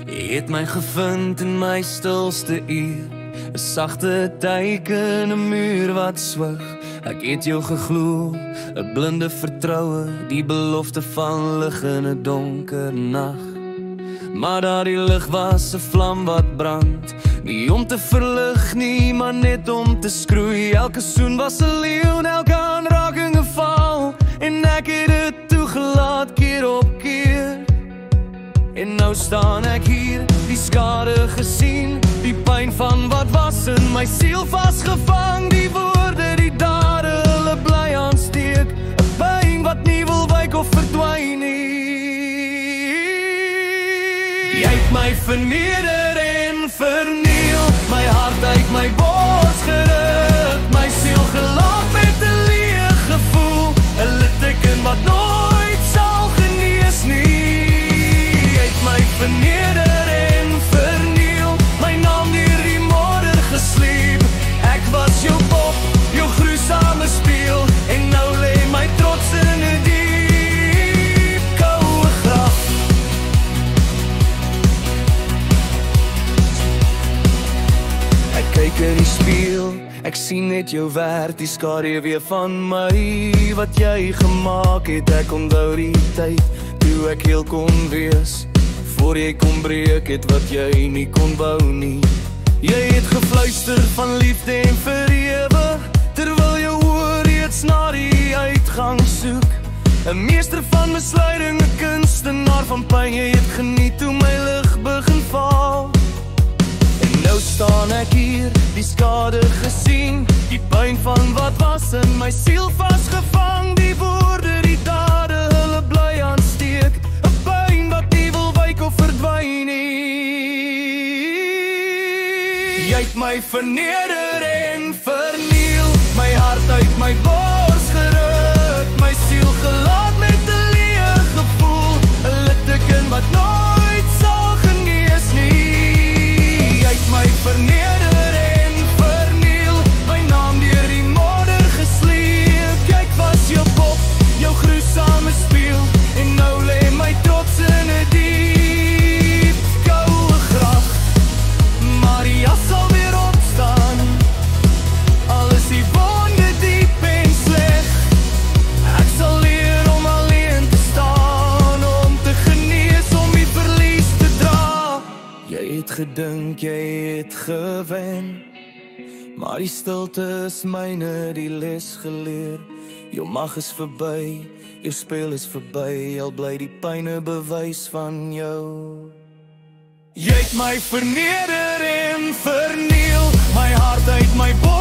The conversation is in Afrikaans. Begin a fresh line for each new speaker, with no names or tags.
Jy het my gevind in my stilste uur, 'n sagte teiken, 'n muur wat swig. Ek het jou geglo, 'n blinde vertroue, die belofte van lig in 'n donker nag. Maar daardie lig was 'n vlam wat brand, nie om te verlig nie, maar net om te skroei. Elke soen was 'n leeu, elke aanraking 'n val, en ek het dit toegelaat keer op keer. En nou staan ek hier, die skade gesien, die pyn van wat was in my siel vasgevang. Die woorde, die dade, hulle bly aansteek, 'n pyn wat nie wil wyk of verdwyn nie. Jy het my verneder en verniel, my hart uit my bors geruk, my siel gelaat met 'n leë gevoel, 'n litteken wat nooit sal genees nie. My verneder en verniel, my naam deur die modder gesleep. Ek was jou pop, jou gruisame speel, en nou lê my trots in 'n diep koue graf. Ek kyk in die spieël, ek sien net jou werd, die skadu weer van my wat jy gemaak het. Ek onthou die tyd toe ek heel kon wees, voor jy kon breek het wat jy nie kon bou nie. Jy het gefluister van liefde en vir ewig, terwyl jou oor reeds na die uitgang soek. 'n meester van misleiding, 'n kunstenaar van pyn. Jy het geniet toe my lig begin val. En nou staan ek hier, die skade gesien, die pyn van wat was in my siel vasgevang. Die woorde, die dade, hulle bly aansteek, 'n pyn wat nie wil wyk of verdwyn nie. Jy het my verneder en verniel, my hart uit my bors geruk, my siel gelaat met 'n leë gevoel, 'n litteken wat nooit sal genees nie. Jy het my verneder en verniel, my naam deur die modder gesleep. Kyk was jou pop, jou gruisame spieël, en nou lê my trots in 'n diep koue graf. Maar die jas sal weer opstaan, al is die wonde diep en sleg. Ek sal leer om alleen te staan, om te genees, om die verlies te dra. Jy het gedink jy het gewen, maar die stilte is myne die les geleer. Jou mag is verby, jou speel is verby, al bly die pyn 'n bewys van jou. Jy het my verneder en verniel, my hart uit my bors